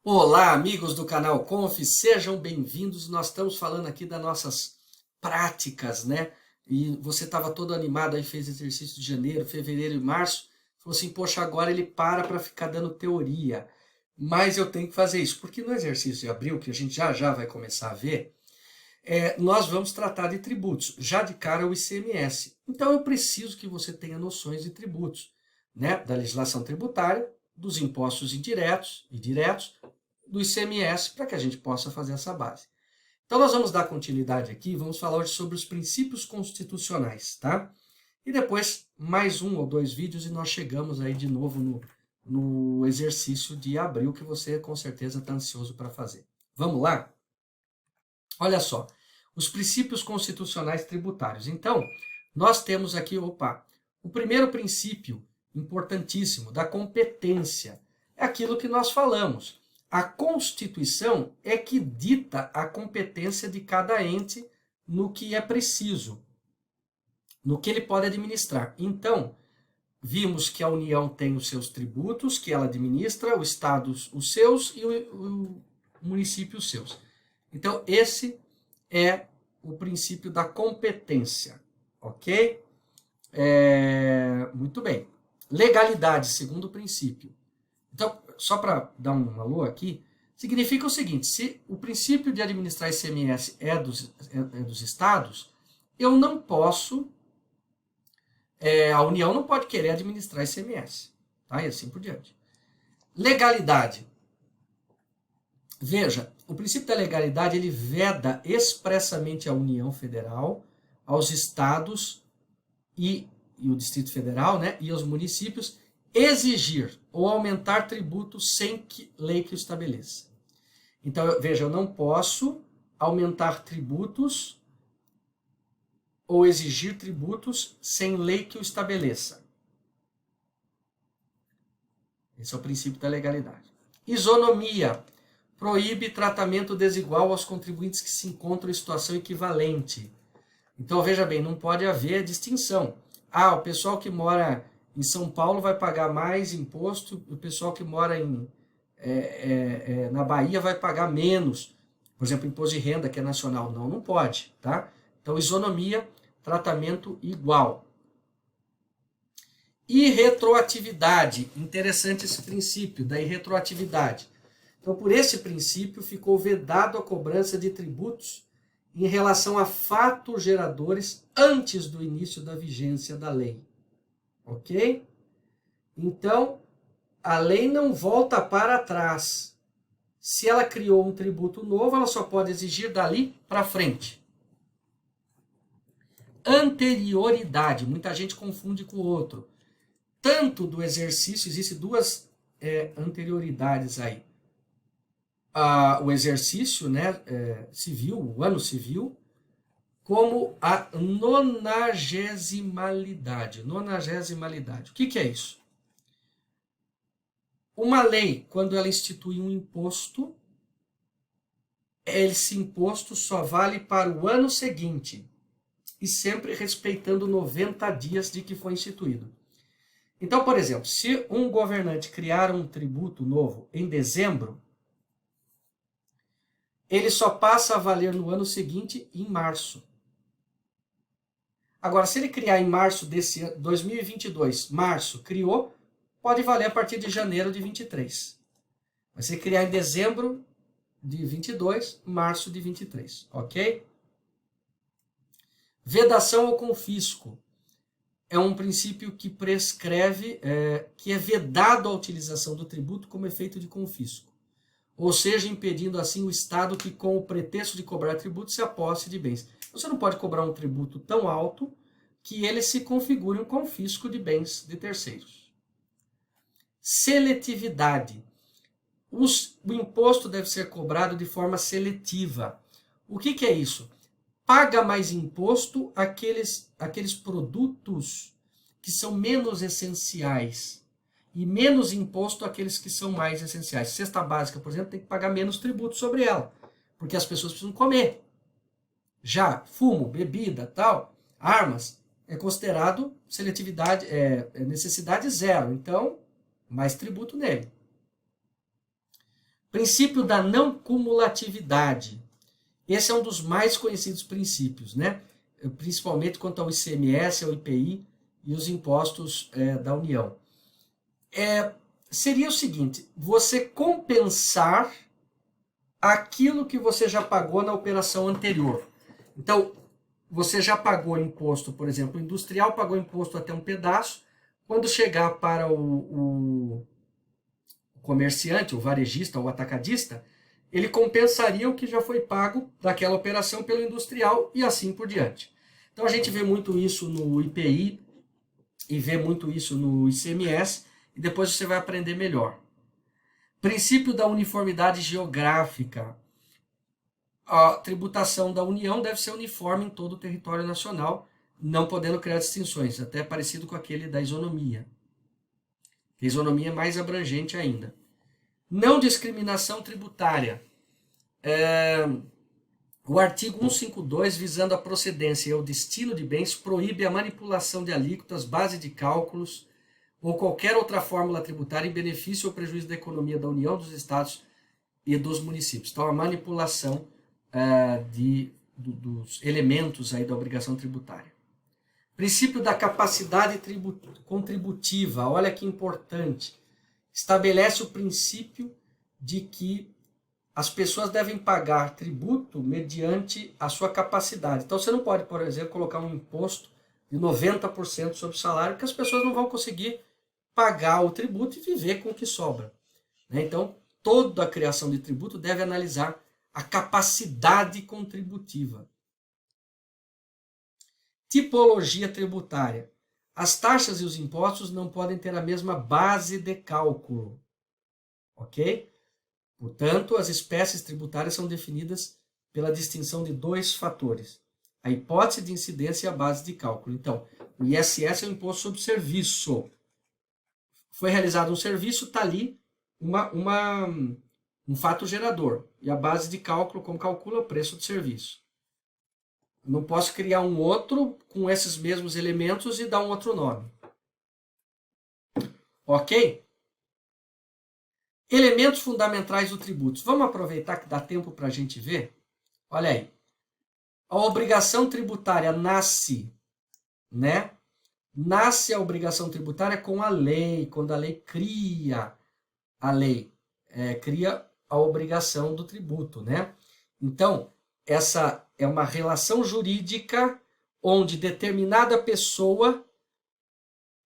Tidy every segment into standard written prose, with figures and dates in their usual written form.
Olá, amigos do canal Conf, sejam bem-vindos. Nós estamos falando aqui das nossas práticas, né? E você estava todo animado aí, fez exercício de janeiro, fevereiro e março. Falou assim, poxa, agora ele para ficar dando teoria. Mas eu tenho que fazer isso, porque no exercício de abril, que a gente já vai começar a ver, nós vamos tratar de tributos, já de cara o ICMS. Então eu preciso que você tenha noções de tributos, né? Da legislação tributária, dos impostos indiretos e diretos, do ICMS, para que a gente possa fazer essa base. Então nós vamos dar continuidade aqui, vamos falar hoje sobre os princípios constitucionais, tá? E depois mais um ou dois vídeos e nós chegamos aí de novo no exercício de abril que você com certeza está ansioso para fazer. Vamos lá? Olha só, os princípios constitucionais tributários. Então, nós temos aqui, o primeiro princípio importantíssimo da competência. É aquilo que nós falamos. A Constituição é que dita a competência de cada ente no que é preciso, no que ele pode administrar. Então, vimos que a União tem os seus tributos, que ela administra, o Estado os seus e o município os seus. Então, esse é o princípio da competência, ok? Muito bem. Legalidade, segundo princípio. Então, só para dar um alô aqui, significa o seguinte, se o princípio de administrar ICMS é dos estados, eu não posso, a União não pode querer administrar ICMS, tá? E assim por diante. Legalidade. Veja, o princípio da legalidade, ele veda expressamente à União Federal, aos estados e o Distrito Federal, né, e aos municípios, exigir ou aumentar tributos sem lei que o estabeleça. Então, veja, eu não posso aumentar tributos ou exigir tributos sem lei que o estabeleça. Esse é o princípio da legalidade. Isonomia. Proíbe tratamento desigual aos contribuintes que se encontram em situação equivalente. Então, veja bem, não pode haver distinção. O pessoal que mora em São Paulo vai pagar mais imposto, o pessoal que mora na Bahia vai pagar menos. Por exemplo, imposto de renda, que é nacional. Não pode, tá? Então, isonomia, tratamento igual. Irretroatividade. Interessante esse princípio da irretroatividade. Então, por esse princípio, ficou vedado a cobrança de tributos em relação a fatos geradores antes do início da vigência da lei. Ok? Então, a lei não volta para trás. Se ela criou um tributo novo, ela só pode exigir dali para frente. Anterioridade. Muita gente confunde com o outro. Tanto do exercício, existem duas anterioridades aí. O exercício, né, civil, o ano civil, como a nonagesimalidade. Nonagesimalidade. O que é isso? Uma lei, quando ela institui um imposto, esse imposto só vale para o ano seguinte e sempre respeitando 90 dias de que foi instituído. Então, por exemplo, se um governante criar um tributo novo em dezembro, ele só passa a valer no ano seguinte, em março. Agora, se ele criar em março desse ano, 2022, março, criou, pode valer a partir de janeiro de 23. Mas se criar em dezembro de 22, março de 23, ok? Vedação ou confisco. É um princípio que prescreve, que é vedado a utilização do tributo como efeito de confisco. Ou seja, impedindo assim o Estado que, com o pretexto de cobrar tributo, se aposse de bens. Você não pode cobrar um tributo tão alto que ele se configure um confisco de bens de terceiros. Seletividade. O imposto deve ser cobrado de forma seletiva. O que é isso? Paga mais imposto aqueles produtos que são menos essenciais e menos imposto aqueles que são mais essenciais. Cesta básica, por exemplo, tem que pagar menos tributo sobre ela, porque as pessoas precisam comer. Já fumo, bebida, tal, armas, é considerado seletividade, necessidade zero. Então, mais tributo nele. Princípio da não cumulatividade. Esse é um dos mais conhecidos princípios, né? Principalmente quanto ao ICMS, ao IPI e os impostos da União. Seria o seguinte, você compensar aquilo que você já pagou na operação anterior. Então, você já pagou imposto, por exemplo, o industrial pagou imposto até um pedaço, quando chegar para o comerciante, o varejista, o atacadista, ele compensaria o que já foi pago daquela operação pelo industrial e assim por diante. Então a gente vê muito isso no IPI e vê muito isso no ICMS e depois você vai aprender melhor. Princípio da uniformidade geográfica. A tributação da União deve ser uniforme em todo o território nacional, não podendo criar distinções, até parecido com aquele da isonomia. A isonomia é mais abrangente ainda. Não discriminação tributária. O artigo 152, visando a procedência e o destino de bens, proíbe a manipulação de alíquotas, base de cálculos ou qualquer outra fórmula tributária em benefício ou prejuízo da economia da União, dos Estados e dos municípios. Então, a manipulação dos elementos aí da obrigação tributária. Princípio da capacidade contributiva. Olha que importante. Estabelece o princípio de que as pessoas devem pagar tributo mediante a sua capacidade. Então, você não pode, por exemplo, colocar um imposto de 90% sobre o salário, porque as pessoas não vão conseguir pagar o tributo e viver com o que sobra. Então, toda a criação de tributo deve analisar a capacidade contributiva. Tipologia tributária. As taxas e os impostos não podem ter a mesma base de cálculo. Ok? Portanto, as espécies tributárias são definidas pela distinção de dois fatores: a hipótese de incidência e a base de cálculo. Então, o ISS é o imposto sobre serviço. Foi realizado um serviço, está ali um fato gerador. E a base de cálculo, como calcula o preço do serviço. Não posso criar um outro com esses mesmos elementos e dar um outro nome. Ok? Elementos fundamentais do tributo. Vamos aproveitar que dá tempo para a gente ver? Olha aí. A obrigação tributária nasce, né? Nasce a obrigação tributária com a lei, quando a lei cria a lei, cria a obrigação do tributo, né? Então, essa é uma relação jurídica onde determinada pessoa,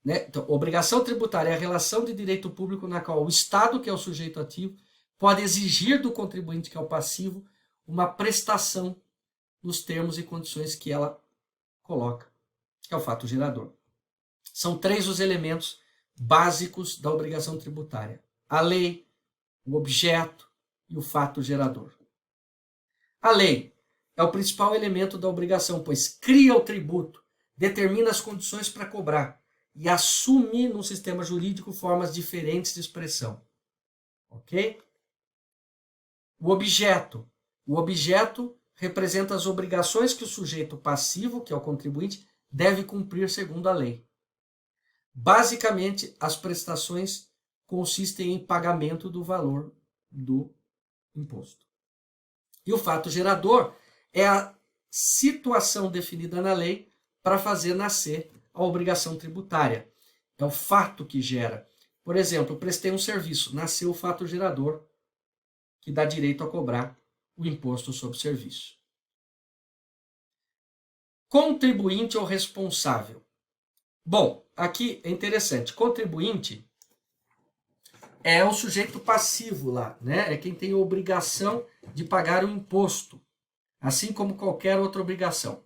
né? Então, obrigação tributária é a relação de direito público na qual o Estado, que é o sujeito ativo, pode exigir do contribuinte, que é o passivo, uma prestação nos termos e condições que ela coloca, que é o fato gerador. São 3 os elementos básicos da obrigação tributária: a lei, o objeto e o fato gerador. A lei é o principal elemento da obrigação, pois cria o tributo, determina as condições para cobrar e assume no sistema jurídico formas diferentes de expressão. Ok? O objeto representa as obrigações que o sujeito passivo, que é o contribuinte, deve cumprir segundo a lei. Basicamente, as prestações consistem em pagamento do valor do imposto. E o fato gerador é a situação definida na lei para fazer nascer a obrigação tributária. É o fato que gera. Por exemplo, eu prestei um serviço, nasceu o fato gerador que dá direito a cobrar o imposto sobre o serviço. Contribuinte ou responsável. Bom, aqui é interessante. Contribuinte é o sujeito passivo lá, né? É quem tem a obrigação de pagar o imposto, assim como qualquer outra obrigação.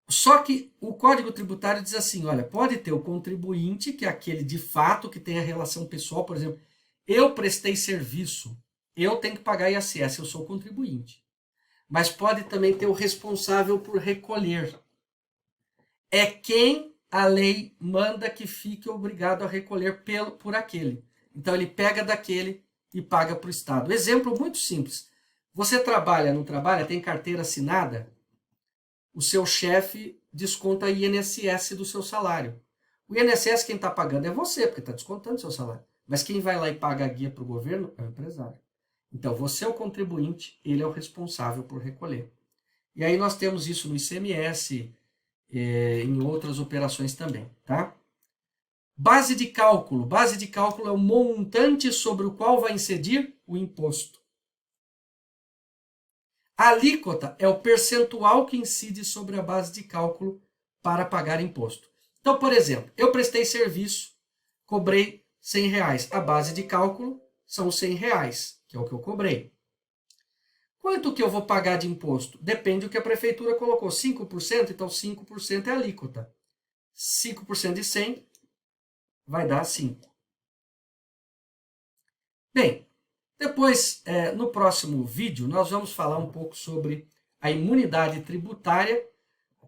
Só que o Código Tributário diz assim, olha, pode ter o contribuinte, que é aquele de fato que tem a relação pessoal, por exemplo, eu prestei serviço, eu tenho que pagar ISS, eu sou contribuinte. Mas pode também ter o responsável por recolher. É quem a lei manda que fique obrigado a recolher por aquele. Então ele pega daquele e paga para o Estado. Exemplo muito simples. Você trabalha, não trabalha, tem carteira assinada, o seu chefe desconta a INSS do seu salário. O INSS quem está pagando é você, porque está descontando o seu salário. Mas quem vai lá e paga a guia para o governo é o empresário. Então, você é o contribuinte, ele é o responsável por recolher. E aí nós temos isso no ICMS, em outras operações também, tá? Base de cálculo. Base de cálculo é o montante sobre o qual vai incidir o imposto. A alíquota é o percentual que incide sobre a base de cálculo para pagar imposto. Então, por exemplo, eu prestei serviço, cobrei R$100. A base de cálculo são R$100, que é o que eu cobrei. Quanto que eu vou pagar de imposto? Depende do que a prefeitura colocou. 5%, então 5% é a alíquota. 5% de 100 vai dar 5. Bem, depois, no próximo vídeo, nós vamos falar um pouco sobre a imunidade tributária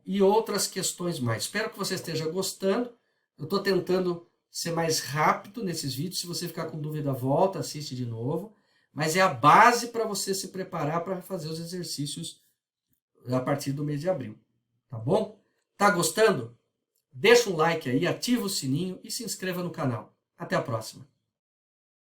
e outras questões mais. Espero que você esteja gostando. Eu estou tentando ser mais rápido nesses vídeos. Se você ficar com dúvida, volta, assiste de novo. Mas é a base para você se preparar para fazer os exercícios a partir do mês de abril. Tá bom? Tá gostando? Deixa um like aí, ativa o sininho e se inscreva no canal. Até a próxima.